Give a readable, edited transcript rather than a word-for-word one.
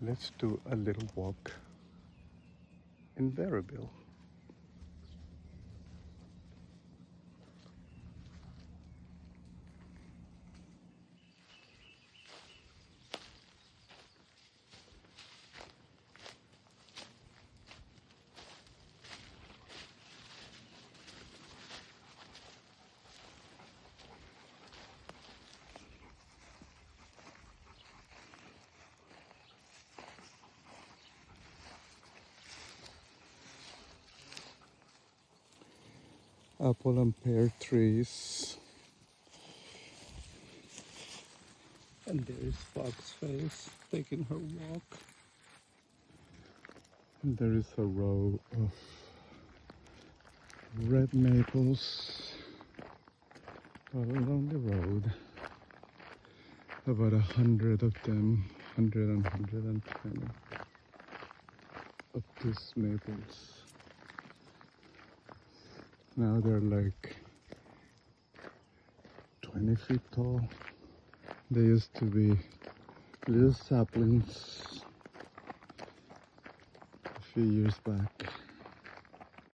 Let's do a little walk in Berryville. Apple and pear trees. And there is Foxface taking her walk. And there is a row of red maples all along the road. About 100 of them, 120 of these maples. Now they're like 20 feet tall. They used to be little saplings a few years back.